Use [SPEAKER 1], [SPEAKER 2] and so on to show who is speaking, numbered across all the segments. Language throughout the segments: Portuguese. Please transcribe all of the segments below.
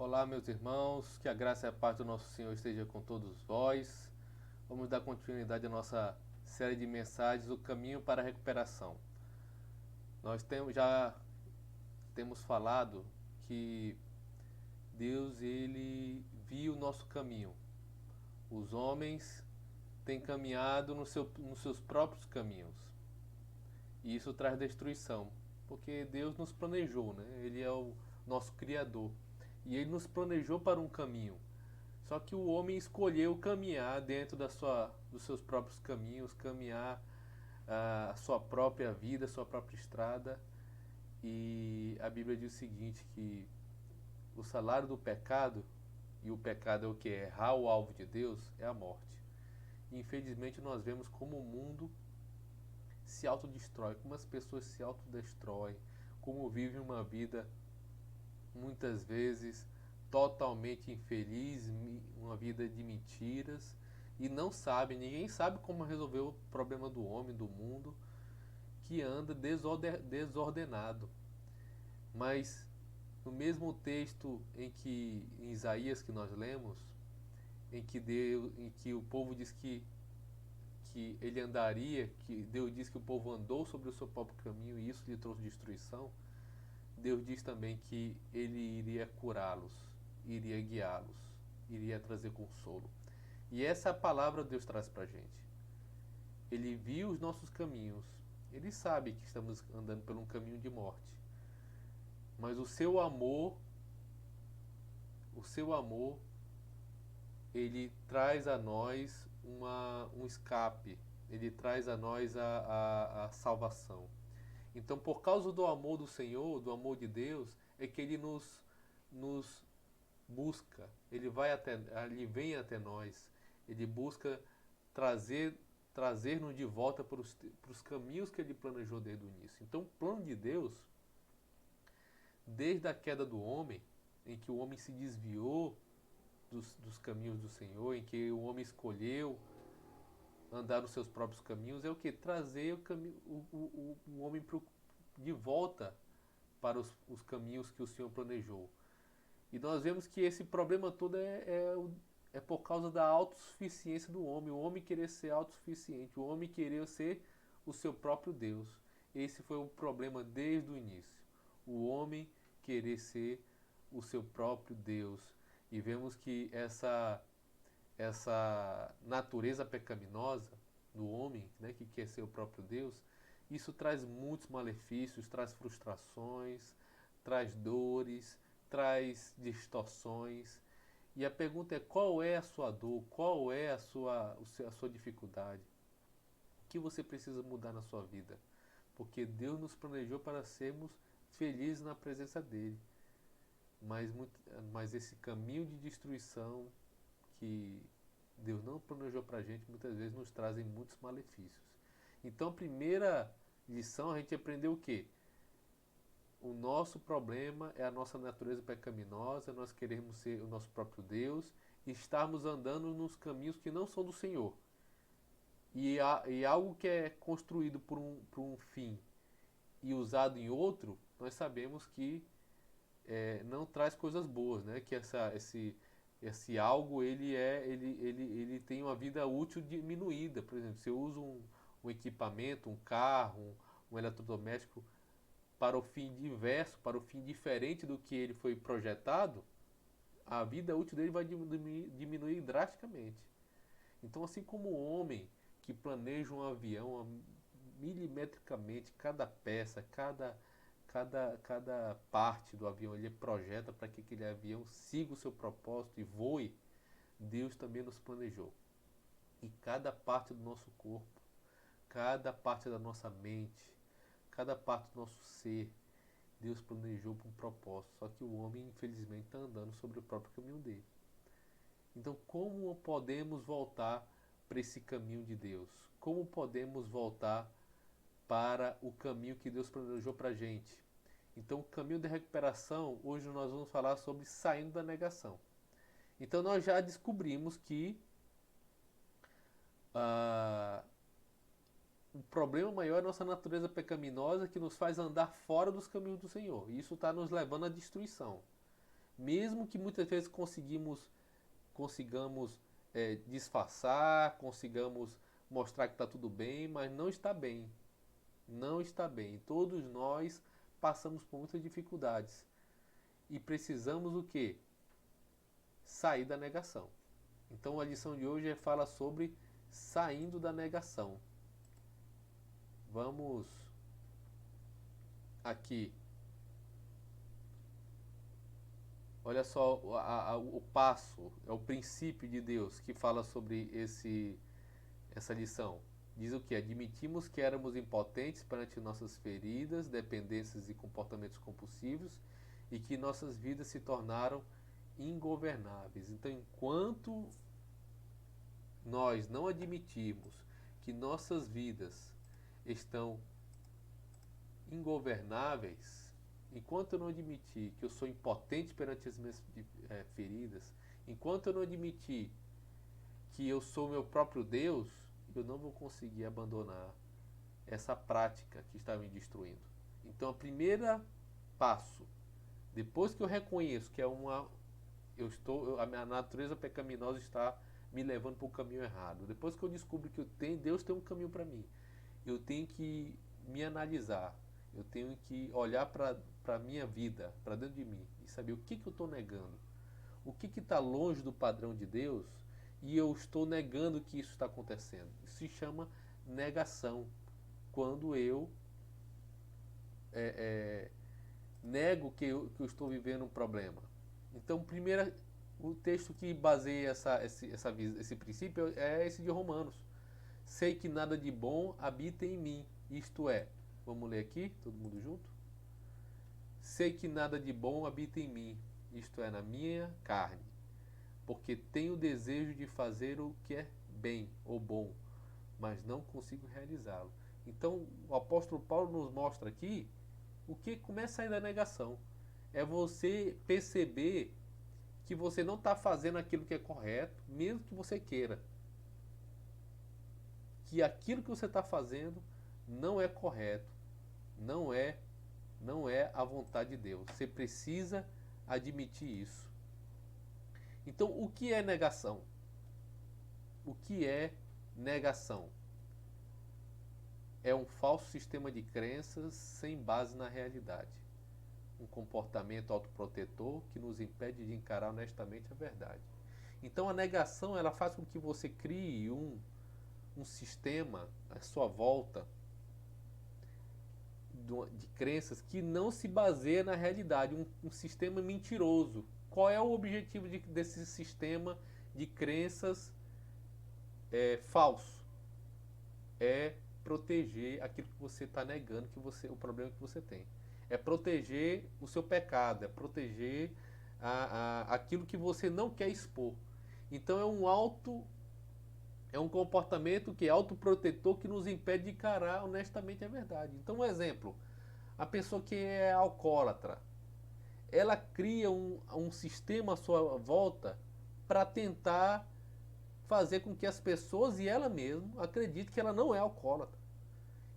[SPEAKER 1] Olá, meus irmãos, que a graça e a paz do nosso Senhor esteja com todos vós. Vamos dar continuidade à nossa série de mensagens, O Caminho para a Recuperação. Já temos falado que Deus ele viu o nosso caminho. Os homens têm caminhado nos seus próprios caminhos. E isso traz destruição, porque Deus nos planejou, né? Ele é o nosso Criador. E Ele nos planejou para um caminho. Só que o homem escolheu caminhar dentro dos seus próprios caminhos, caminhar a sua própria vida, a sua própria estrada. E a Bíblia diz o seguinte, que o salário do pecado, e o pecado é o que? Errar o alvo de Deus, é a morte. E infelizmente nós vemos como o mundo se autodestrói, como as pessoas se autodestroem, como vivem uma vida muitas vezes totalmente infeliz, uma vida de mentiras e não sabe, ninguém sabe como resolver o problema do homem, do mundo, que anda desordenado. Mas no mesmo texto em Isaías que nós lemos, em que o povo diz que ele andaria, que Deus diz que o povo andou sobre o seu próprio caminho e isso lhe trouxe destruição, Deus diz também que ele iria curá-los, iria guiá-los, iria trazer consolo. E essa é a palavra que Deus traz para a gente. Ele viu os nossos caminhos, ele sabe que estamos andando por um caminho de morte. Mas o seu amor, ele traz a nós um escape, ele traz a nós a salvação. Então, por causa do amor do Senhor, do amor de Deus, é que Ele nos busca, Ele vem até nós, Ele busca trazer-nos de volta para os caminhos que Ele planejou desde o início. Então, o plano de Deus, desde a queda do homem, em que o homem se desviou dos caminhos do Senhor, em que o homem escolheu andar nos seus próprios caminhos, é o que? Trazer o homem de volta para os caminhos que o Senhor planejou. E nós vemos que esse problema todo é por causa da autossuficiência do homem. O homem querer ser autossuficiente, o homem querer ser o seu próprio Deus. Esse foi o problema desde o início. O homem querer ser o seu próprio Deus. E vemos que essa natureza pecaminosa do homem, né, que quer ser o próprio Deus, isso traz muitos malefícios, traz frustrações, traz dores, traz distorções. E a pergunta é: qual é a sua dor? Qual é a sua dificuldade? O que você precisa mudar na sua vida? Porque Deus nos planejou para sermos felizes na presença dEle. Mas esse caminho de destruição que Deus não planejou para a gente, muitas vezes nos trazem muitos malefícios. Então, a primeira lição, a gente aprendeu o quê? O nosso problema é a nossa natureza pecaminosa, nós queremos ser o nosso próprio Deus e estarmos andando nos caminhos que não são do Senhor. E algo que é construído por um fim e usado em outro, nós sabemos que não traz coisas boas, né? Que esse algo ele tem uma vida útil diminuída. Por exemplo, se eu uso um equipamento, um carro, um eletrodoméstico para o fim diverso, para o fim diferente do que ele foi projetado, a vida útil dele vai diminuir drasticamente. Então, assim como o homem que planeja um avião milimetricamente, cada peça, cada parte do avião ele projeta para que aquele avião siga o seu propósito e voe, Deus também nos planejou. E cada parte do nosso corpo, cada parte da nossa mente, cada parte do nosso ser, Deus planejou para um propósito. Só que o homem, infelizmente, está andando sobre o próprio caminho dele. Então, como podemos voltar para esse caminho de Deus? Como podemos voltar para o caminho que Deus planejou para a gente? Então, o caminho de recuperação, hoje nós vamos falar sobre saindo da negação. Então, nós já descobrimos que ah, o problema maior é a nossa natureza pecaminosa que nos faz andar fora dos caminhos do Senhor. E isso está nos levando à destruição. mesmo que muitas vezes consigamos disfarçar, consigamos mostrar que está tudo bem, mas não está bem. Não está bem. Todos nós passamos por muitas dificuldades e precisamos o quê? Sair da negação. Então a lição de hoje fala sobre saindo da negação. Vamos aqui. Olha só o passo, é o princípio de Deus que fala sobre essa lição. Diz o que? Admitimos que éramos impotentes perante nossas feridas, dependências e comportamentos compulsivos e que nossas vidas se tornaram ingovernáveis. Então, enquanto nós não admitirmos que nossas vidas estão ingovernáveis, enquanto eu não admitir que eu sou impotente perante as minhas feridas, enquanto eu não admitir que eu sou meu próprio Deus, eu não vou conseguir abandonar essa prática que está me destruindo. Então, o primeiro passo, depois que eu reconheço que a minha natureza pecaminosa está me levando para o caminho errado, depois que eu descubro que Deus tem um caminho para mim, eu tenho que me analisar, eu tenho que olhar para a minha vida, para dentro de mim, e saber o que eu estou negando, o que está longe do padrão de Deus, e eu estou negando que isso está acontecendo. Isso se chama negação. Quando eu nego que eu estou vivendo um problema. Então, primeiro, o texto que baseia esse princípio é esse de Romanos. Sei que nada de bom habita em mim, isto é, vamos ler aqui, todo mundo junto? Sei que nada de bom habita em mim, isto é, na minha carne, porque tenho o desejo de fazer o que é bem ou bom, mas não consigo realizá-lo. Então, o apóstolo Paulo nos mostra aqui o que começa a sair da negação. É você perceber que você não está fazendo aquilo que é correto, mesmo que você queira. Que aquilo que você está fazendo não é correto, não é a vontade de Deus. Você precisa admitir isso. Então, o que é negação? O que é negação? É um falso sistema de crenças sem base na realidade. Um comportamento autoprotetor que nos impede de encarar honestamente a verdade. Então, a negação ela faz com que você crie um sistema à sua volta de crenças que não se baseia na realidade, um sistema mentiroso. Qual é o objetivo desse sistema de crenças falso? É proteger aquilo que você está negando, o problema que você tem. É proteger o seu pecado, é proteger aquilo que você não quer expor. Então é um comportamento que é autoprotetor que nos impede de encarar honestamente a verdade. Então, um exemplo, a pessoa que é alcoólatra, ela cria um sistema à sua volta para tentar fazer com que as pessoas e ela mesma acreditem que ela não é alcoólatra.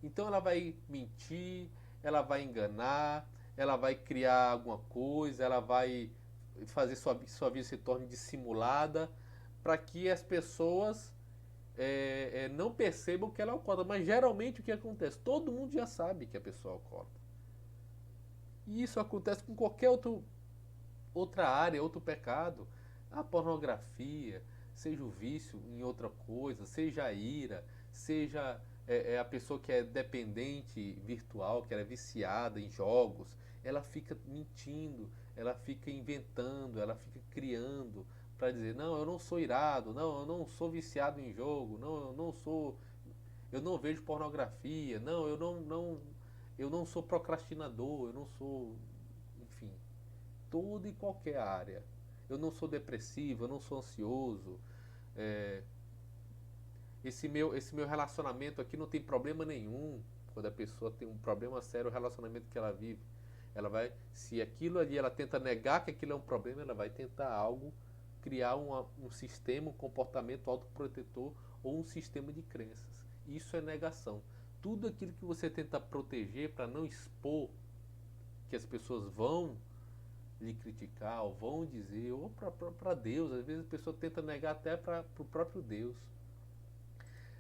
[SPEAKER 1] Então ela vai mentir, ela vai enganar, ela vai criar alguma coisa, ela vai fazer sua vida se torne dissimulada para que as pessoas não percebam que ela é alcoólatra. Mas geralmente o que acontece? Todo mundo já sabe que a pessoa é alcoólatra. E isso acontece com qualquer outra área, outro pecado. A pornografia, seja o vício em outra coisa, seja a ira, seja a pessoa que é dependente virtual, que ela é viciada em jogos, ela fica mentindo, ela fica inventando, ela fica criando para dizer, não, eu não sou irado, não, eu não sou viciado em jogo, não, eu não vejo pornografia, não, eu não sou procrastinador, eu não sou, enfim, toda e qualquer área. Eu não sou depressivo, eu não sou ansioso. É, esse meu relacionamento aqui não tem problema nenhum. Quando a pessoa tem um problema sério, o relacionamento que ela vive, ela vai, se aquilo ali ela tenta negar que aquilo é um problema, ela vai tentar criar um sistema, um comportamento autoprotetor ou um sistema de crenças. Isso é negação. Tudo aquilo que você tenta proteger para não expor que as pessoas vão lhe criticar, ou vão dizer, ou para Deus. Às vezes a pessoa tenta negar até para o próprio Deus.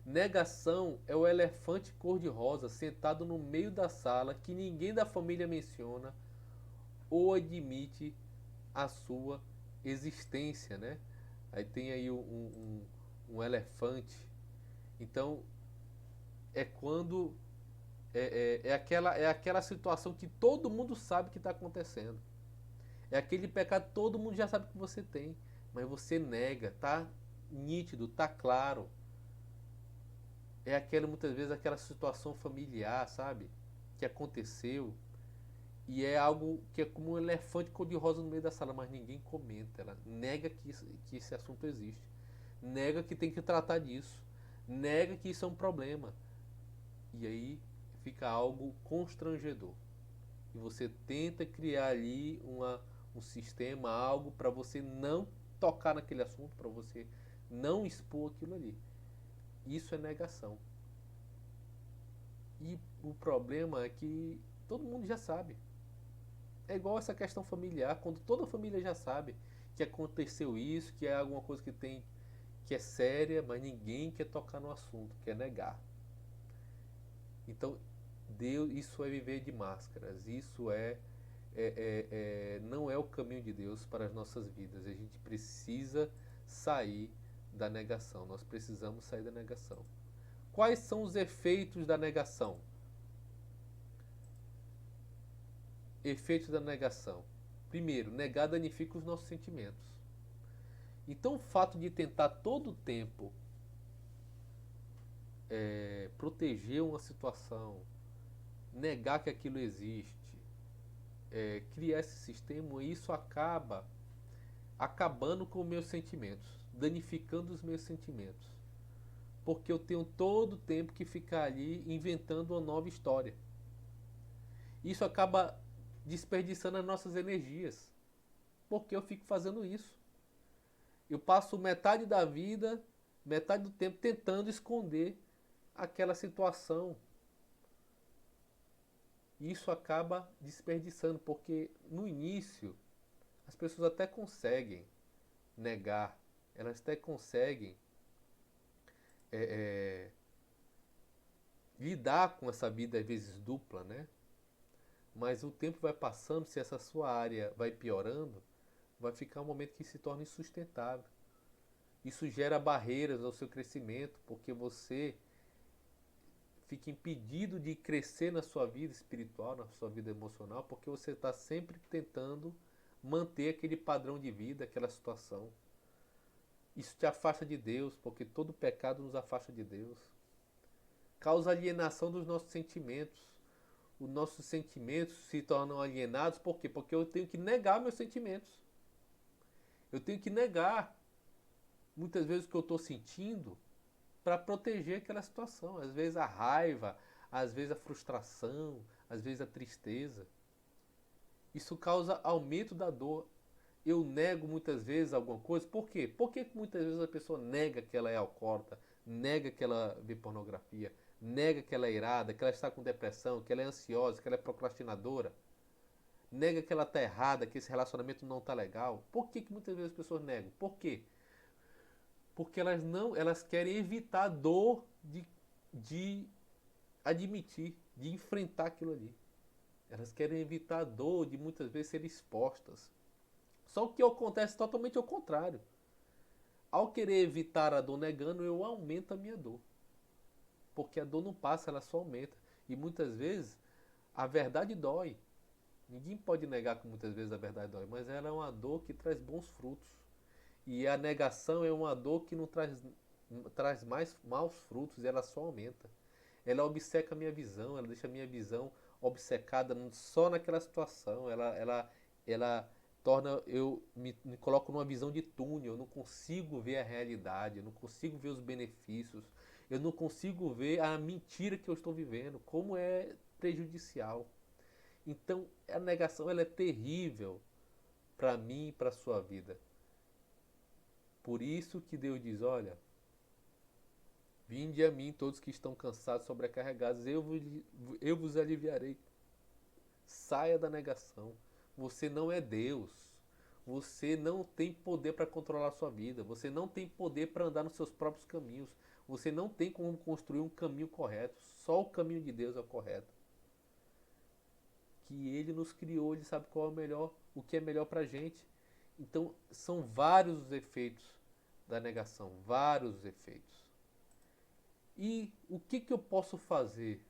[SPEAKER 1] Negação é o elefante cor-de-rosa sentado no meio da sala que ninguém da família menciona ou admite a sua existência, né? Aí tem aí um elefante. Então é quando é aquela situação que todo mundo sabe que está acontecendo. É aquele pecado que todo mundo já sabe que você tem, mas você nega, tá nítido, tá claro. É aquela muitas vezes aquela situação familiar, sabe? Que aconteceu e é algo que é como um elefante cor-de-rosa no meio da sala, mas ninguém comenta. Ela nega que esse assunto existe, nega que tem que tratar disso, nega que isso é um problema. E aí fica algo constrangedor. E você tenta criar ali um sistema, algo para você não tocar naquele assunto, para você não expor aquilo ali. Isso é negação. E o problema é que todo mundo já sabe. É igual essa questão familiar, quando toda a família já sabe que aconteceu isso, que é alguma coisa que tem que é séria, mas ninguém quer tocar no assunto, quer negar. Então, Deus, isso é viver de máscaras, isso não é o caminho de Deus para as nossas vidas. A gente precisa sair da negação, nós precisamos sair da negação. Quais são os efeitos da negação? Efeitos da negação. Primeiro, negar danifica os nossos sentimentos. Então, o fato de tentar todo o tempo proteger uma situação, negar que aquilo existe, criar esse sistema, isso acaba acabando com os meus sentimentos, danificando os meus sentimentos. Porque eu tenho todo o tempo que ficar ali inventando uma nova história. Isso acaba desperdiçando as nossas energias. Porque eu fico fazendo isso. Eu passo metade da vida, metade do tempo tentando esconder aquela situação. Isso acaba desperdiçando, porque no início as pessoas até conseguem negar, elas até conseguem é, lidar com essa vida às vezes dupla, né? Mas o tempo vai passando, se essa sua área vai piorando, vai ficar um momento que se torna insustentável. Isso gera barreiras ao seu crescimento, porque você fica impedido de crescer na sua vida espiritual, na sua vida emocional, porque você está sempre tentando manter aquele padrão de vida, aquela situação. Isso te afasta de Deus, porque todo pecado nos afasta de Deus. Causa alienação dos nossos sentimentos. Os nossos sentimentos se tornam alienados, por quê? Porque eu tenho que negar meus sentimentos. Eu tenho que negar muitas vezes o que eu estou sentindo para proteger aquela situação. Às vezes a raiva, às vezes a frustração, às vezes a tristeza. Isso causa aumento da dor. Eu nego muitas vezes alguma coisa. Por quê? Porque muitas vezes a pessoa nega que ela é alcoólatra, nega que ela vê pornografia, nega que ela é irada, que ela está com depressão, que ela é ansiosa, que ela é procrastinadora, nega que ela está errada, que esse relacionamento não está legal. Por que muitas vezes as pessoas negam? Por quê? Porque elas querem evitar a dor de admitir, de enfrentar aquilo ali. Elas querem evitar a dor de muitas vezes serem expostas. Só que acontece totalmente ao contrário. Ao querer evitar a dor negando, eu aumento a minha dor. Porque a dor não passa, ela só aumenta. E muitas vezes a verdade dói. Ninguém pode negar que muitas vezes a verdade dói, mas ela é uma dor que traz bons frutos. E a negação é uma dor que não traz mais maus frutos, ela só aumenta. Ela obceca a minha visão, ela deixa a minha visão obcecada só naquela situação. Ela torna, me coloco numa visão de túnel, eu não consigo ver a realidade, eu não consigo ver os benefícios, eu não consigo ver a mentira que eu estou vivendo, como é prejudicial. Então, a negação ela é terrível para mim e para a sua vida. Por isso que Deus diz, olha, vinde a mim todos que estão cansados, sobrecarregados, eu vos aliviarei. Saia da negação. Você não é Deus. Você não tem poder para controlar a sua vida. Você não tem poder para andar nos seus próprios caminhos. Você não tem como construir um caminho correto. Só o caminho de Deus é o correto. Que Ele nos criou, Ele sabe qual é o melhor, o que é melhor para a gente. Então, são vários os efeitos da negação, vários os efeitos. E o que eu posso fazer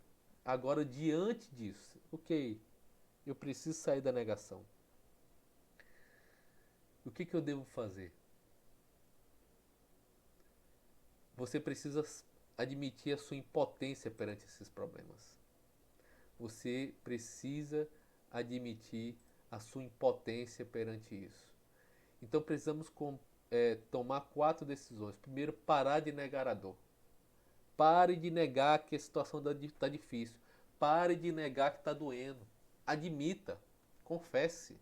[SPEAKER 1] agora diante disso? Ok, eu preciso sair da negação. O que eu devo fazer? Você precisa admitir a sua impotência perante esses problemas. Você precisa admitir a sua impotência perante isso. Então precisamos tomar 4 decisões. Primeiro, parar de negar a dor. Pare de negar que a situação está difícil. Pare de negar que está doendo. Admita. Confesse.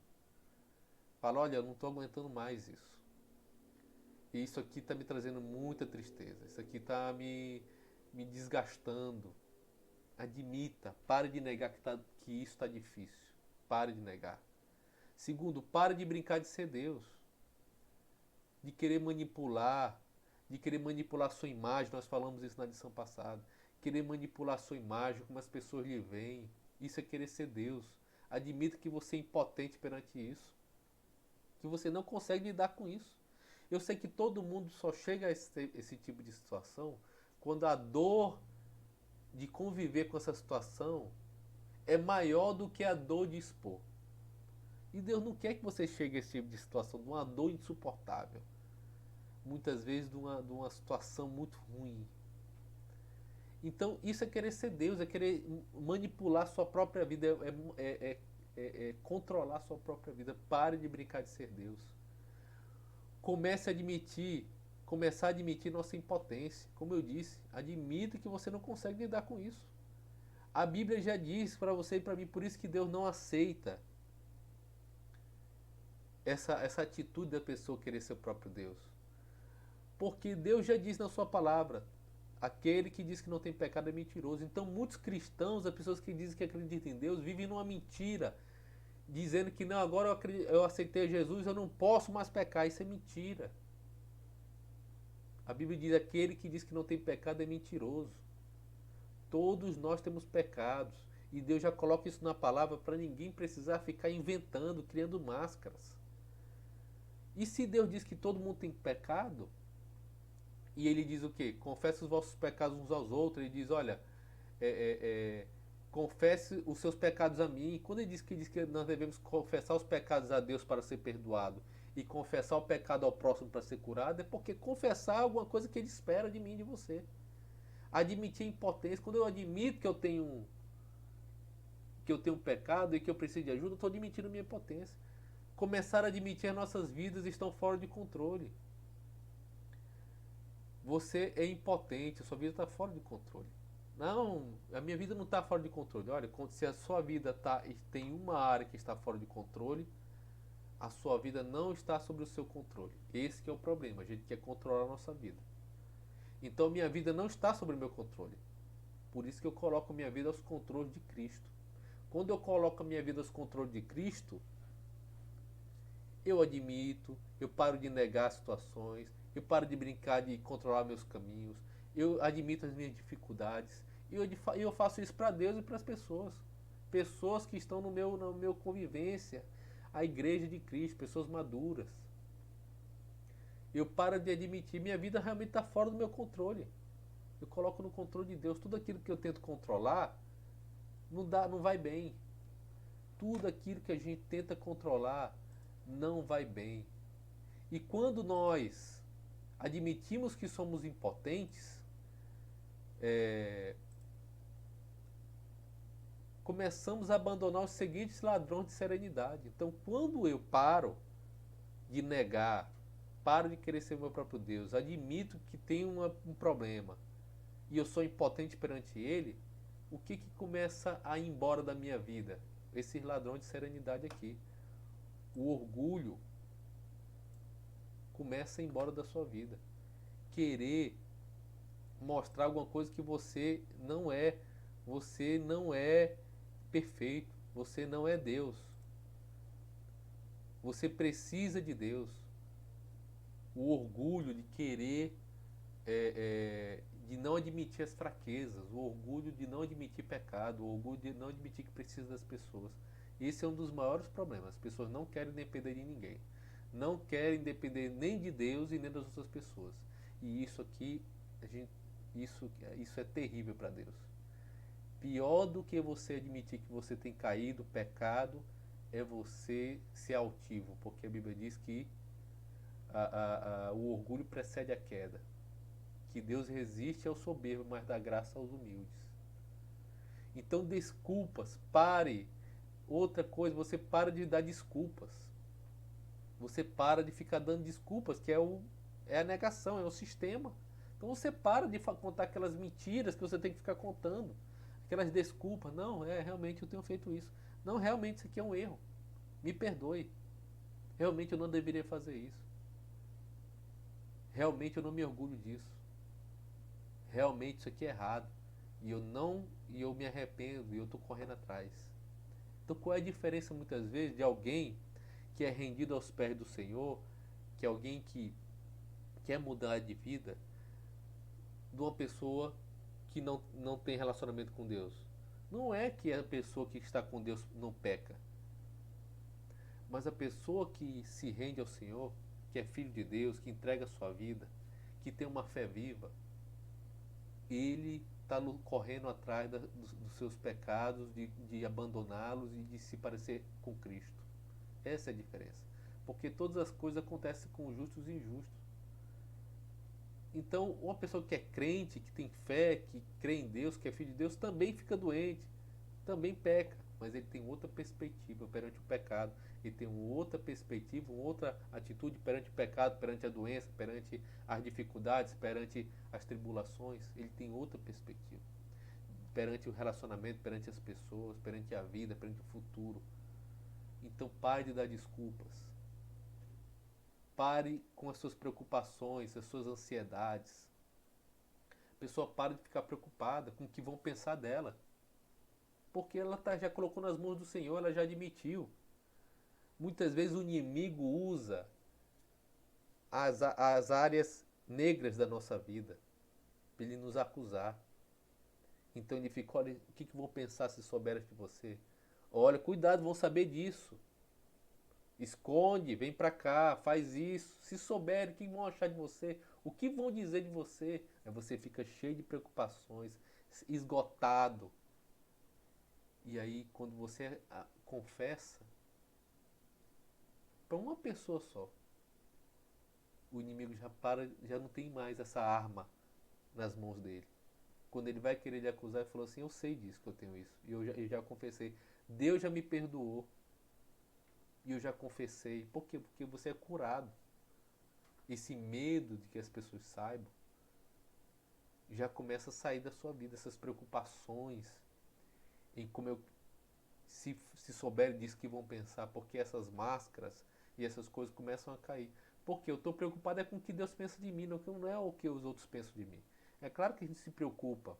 [SPEAKER 1] Fala, olha, eu não estou aguentando mais isso. E isso aqui está me trazendo muita tristeza. Isso aqui está me desgastando. Admita. Pare de negar que isso está difícil. Pare de negar. Segundo, pare de brincar de ser Deus. De querer manipular a sua imagem. Nós falamos isso na lição passada. Querer manipular a sua imagem, como as pessoas lhe veem. Isso é querer ser Deus. Admita que você é impotente perante isso. Que você não consegue lidar com isso. Eu sei que todo mundo só chega a esse tipo de situação quando a dor de conviver com essa situação é maior do que a dor de expor. E Deus não quer que você chegue a esse tipo de situação, de uma dor insuportável. Muitas vezes de uma situação muito ruim. Então isso é querer ser Deus, é querer manipular a sua própria vida, é controlar a sua própria vida. Pare de brincar de ser Deus. Começar a admitir nossa impotência. Como eu disse, admita que você não consegue lidar com isso. A Bíblia já diz para você e para mim, por isso que Deus não aceita essa atitude da pessoa querer ser o próprio Deus. Porque Deus já diz na sua palavra, aquele que diz que não tem pecado é mentiroso. Então muitos cristãos, as pessoas que dizem que acreditam em Deus, vivem numa mentira, dizendo que não, agora eu aceitei Jesus, eu não posso mais pecar. Isso é mentira. A Bíblia diz, aquele que diz que não tem pecado é mentiroso. Todos nós temos pecados. E Deus já coloca isso na palavra para ninguém precisar ficar inventando, criando máscaras. E se Deus diz que todo mundo tem pecado, e Ele diz o quê? Confesse os vossos pecados uns aos outros. Ele diz, olha, confesse os seus pecados a mim. Quando Ele diz que nós devemos confessar os pecados a Deus para ser perdoado e confessar o pecado ao próximo para ser curado, é porque confessar é alguma coisa que Ele espera de mim e de você. Admitir a impotência. Quando eu admito que eu tenho pecado e que eu preciso de ajuda, eu estou admitindo a minha impotência. Começar a admitir as nossas vidas estão fora de controle. Você é impotente, a sua vida está fora de controle. Não, a minha vida não está fora de controle. Olha, se a sua vida tem uma área que está fora de controle, a sua vida não está sob o seu controle. Esse que é o problema, a gente quer controlar a nossa vida. Então minha vida não está sob o meu controle. Por isso que eu coloco minha vida aos controles de Cristo. Quando eu coloco a minha vida aos controles de Cristo, eu admito, eu paro de negar situações, eu paro de brincar de controlar meus caminhos, eu admito as minhas dificuldades, e eu faço isso para Deus e para as pessoas. Pessoas que estão no meu convivência, a igreja de Cristo, pessoas maduras. Eu paro de admitir, minha vida realmente está fora do meu controle. Eu coloco no controle de Deus. Tudo aquilo que eu tento controlar, não vai bem. Tudo aquilo que a gente tenta controlar, não vai bem. E quando nós admitimos que somos impotentes, começamos a abandonar os seguintes ladrões de serenidade. Então, quando eu paro de negar, paro de querer ser meu próprio Deus, admito que tem um problema e eu sou impotente perante ele, o que começa a ir embora da minha vida? Esses ladrões de serenidade aqui. O orgulho começa a ir embora da sua vida. Querer mostrar alguma coisa que você não é. Você não é perfeito. Você não é Deus. Você precisa de Deus. O orgulho de querer, de não admitir as fraquezas, o orgulho de não admitir pecado, o orgulho de não admitir que precisa das pessoas. Esse é um dos maiores problemas. As pessoas não querem depender de ninguém. Não querem depender nem de Deus e nem das outras pessoas. E isso aqui, isso é terrível para Deus. Pior do que você admitir que você tem caído, pecado, é você ser altivo, porque a Bíblia diz que o orgulho precede a queda, que Deus resiste ao soberbo, mas dá graça aos humildes. Então, desculpas, pare. Outra coisa, você para de dar desculpas. Você para de ficar dando desculpas, que é a negação, é o sistema. Então você para de contar aquelas mentiras que você tem que ficar contando. Aquelas desculpas. Não, realmente eu tenho feito isso. Não, realmente isso aqui é um erro. Me perdoe. Realmente eu não deveria fazer isso. Realmente eu não me orgulho disso. Realmente isso aqui é errado. E eu me arrependo e eu estou correndo atrás. Então qual é a diferença muitas vezes de alguém que é rendido aos pés do Senhor, que é alguém que quer mudar de vida, de uma pessoa que não tem relacionamento com Deus? Não é que a pessoa que está com Deus não peca, mas a pessoa que se rende ao Senhor, que é filho de Deus, que entrega a sua vida, que tem uma fé viva, ele está correndo atrás dos seus pecados, de abandoná-los e de se parecer com Cristo. Essa é a diferença. Porque todas as coisas acontecem com justos e injustos. Então, uma pessoa que é crente, que tem fé, que crê em Deus, que é filho de Deus, também fica doente, também peca, mas ele tem outra perspectiva perante o pecado, ele tem outra perspectiva, outra atitude perante o pecado, perante a doença, perante as dificuldades, perante as tribulações, ele tem outra perspectiva, perante o relacionamento, perante as pessoas, perante a vida, perante o futuro. Então pare de dar desculpas. Pare com as suas preocupações, as suas ansiedades. A pessoa para de ficar preocupada com o que vão pensar dela. Porque ela já colocou nas mãos do Senhor, ela já admitiu. Muitas vezes o inimigo usa as áreas negras da nossa vida para ele nos acusar. Então ele fica, olha, o que vão pensar se souberem de você? Olha, cuidado, vão saber disso. Esconde, vem pra cá, faz isso. Se souberem, o que vão achar de você? O que vão dizer de você? Aí você fica cheio de preocupações, esgotado. E aí, quando você confessa para uma pessoa só, o inimigo já não tem mais essa arma nas mãos dele. Quando ele vai querer lhe acusar, ele falou assim: eu sei disso que eu tenho isso. E eu já confessei. Deus já me perdoou. E eu já confessei. Por quê? Porque você é curado. Esse medo de que as pessoas saibam já começa a sair da sua vida. Essas preocupações em como se souberem disso que vão pensar. Porque essas máscaras e essas coisas começam a cair. Porque eu estou preocupado com o que Deus pensa de mim, não é o que os outros pensam de mim. É claro que a gente se preocupa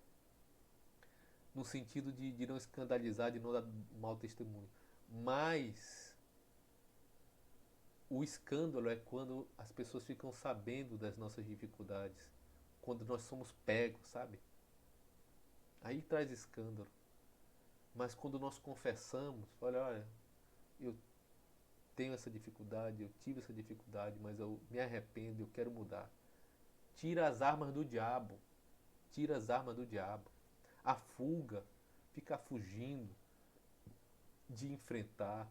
[SPEAKER 1] no sentido de não escandalizar, de não dar mau testemunho. Mas o escândalo é quando as pessoas ficam sabendo das nossas dificuldades, quando nós somos pegos, sabe? Aí traz escândalo. Mas quando nós confessamos, olha, eu tenho essa dificuldade, eu tive essa dificuldade, mas eu me arrependo, eu quero mudar. Tira as armas do diabo. Tira as armas do diabo. A fuga, ficar fugindo de enfrentar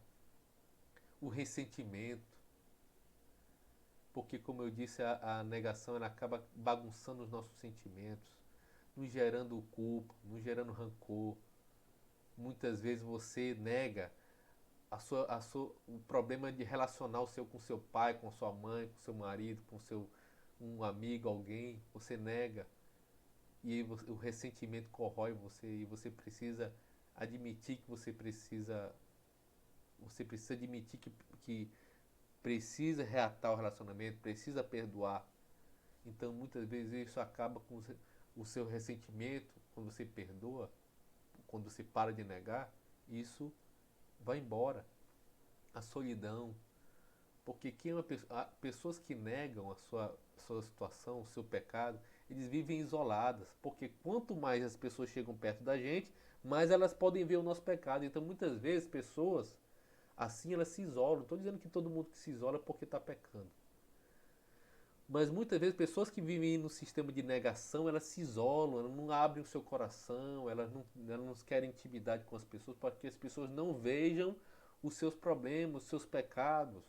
[SPEAKER 1] o ressentimento. Porque, como eu disse, a negação ela acaba bagunçando os nossos sentimentos, nos gerando culpa, nos gerando rancor. Muitas vezes você nega o problema de relacionar com seu pai, com sua mãe, com seu marido, com um amigo, alguém. Você nega. E aí o ressentimento corrói você e você precisa admitir que você precisa admitir que precisa reatar o relacionamento, precisa perdoar. Então muitas vezes isso acaba com o seu ressentimento, quando você perdoa, quando você para de negar, isso vai embora. A solidão, Porque pessoas que negam a sua situação, o seu pecado, eles vivem isoladas. Porque quanto mais as pessoas chegam perto da gente, mais elas podem ver o nosso pecado. Então muitas vezes pessoas assim elas se isolam. Não estou dizendo que todo mundo que se isola é porque está pecando. Mas muitas vezes pessoas que vivem no sistema de negação, elas se isolam, elas não abrem o seu coração, elas não querem intimidade com as pessoas para que as pessoas não vejam os seus problemas, os seus pecados,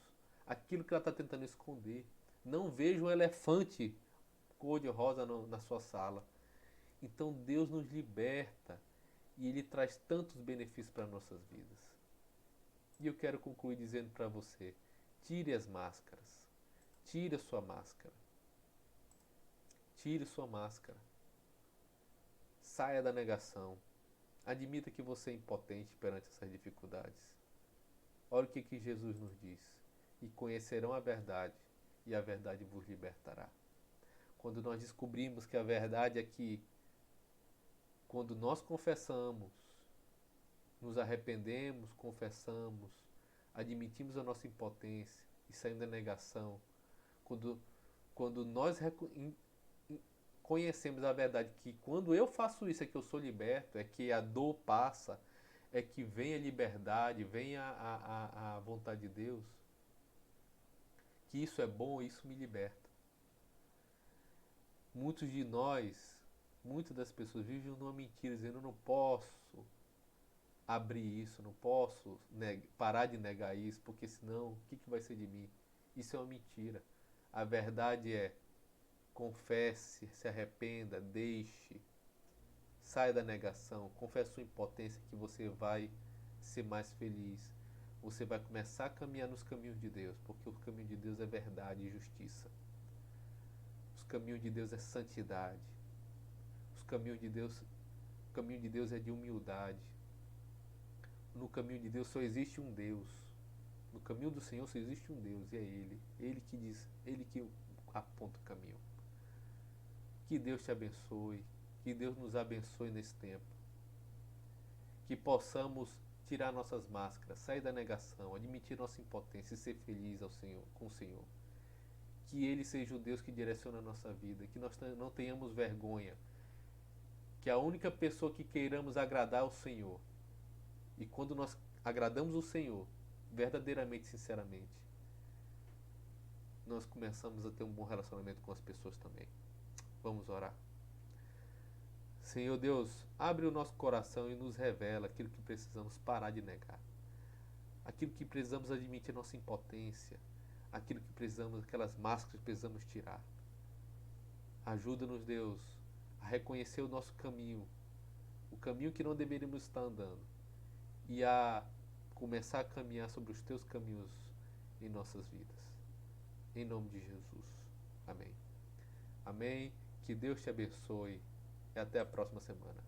[SPEAKER 1] aquilo que ela está tentando esconder. Não vejam um elefante cor-de-rosa na sua sala. Então Deus nos liberta e Ele traz tantos benefícios para nossas vidas. E eu quero concluir dizendo para você, tire as máscaras. Tire a sua máscara. Tire sua máscara. Saia da negação. Admita que você é impotente perante essas dificuldades. Olha o que Jesus nos diz. E conhecerão a verdade, e a verdade vos libertará. Quando nós descobrimos que a verdade é que, quando nós confessamos, nos arrependemos, confessamos, admitimos a nossa impotência e saímos da negação, quando nós conhecemos a verdade que quando eu faço isso é que eu sou liberto, é que a dor passa, é que vem a liberdade, vem a vontade de Deus, que isso é bom, isso me liberta. Muitos de nós, muitas das pessoas vivem numa mentira, dizendo eu não posso abrir isso, não posso parar de negar isso, porque senão o que vai ser de mim? Isso é uma mentira. A verdade é: confesse, se arrependa, deixe, saia da negação, confesse sua impotência que você vai ser mais feliz. Você vai começar a caminhar nos caminhos de Deus, porque o caminho de Deus é verdade e justiça. Os caminhos de Deus é santidade. O caminho de Deus é de humildade. No caminho de Deus só existe um Deus. No caminho do Senhor só existe um Deus, e é Ele. Ele que diz, Ele que aponta o caminho. Que Deus te abençoe, que Deus nos abençoe nesse tempo. Que possamos tirar nossas máscaras, sair da negação, admitir nossa impotência e ser feliz com o Senhor. Que Ele seja o Deus que direciona a nossa vida, que nós não tenhamos vergonha, que a única pessoa que queiramos agradar é o Senhor. E quando nós agradamos o Senhor, verdadeiramente, sinceramente, nós começamos a ter um bom relacionamento com as pessoas também. Vamos orar. Senhor Deus, abre o nosso coração e nos revela aquilo que precisamos parar de negar. Aquilo que precisamos admitir nossa impotência. Aquilo que precisamos, aquelas máscaras que precisamos tirar. Ajuda-nos, Deus, a reconhecer o nosso caminho. O caminho que não deveríamos estar andando. E a começar a caminhar sobre os teus caminhos em nossas vidas. Em nome de Jesus. Amém. Amém. Que Deus te abençoe. E até a próxima semana.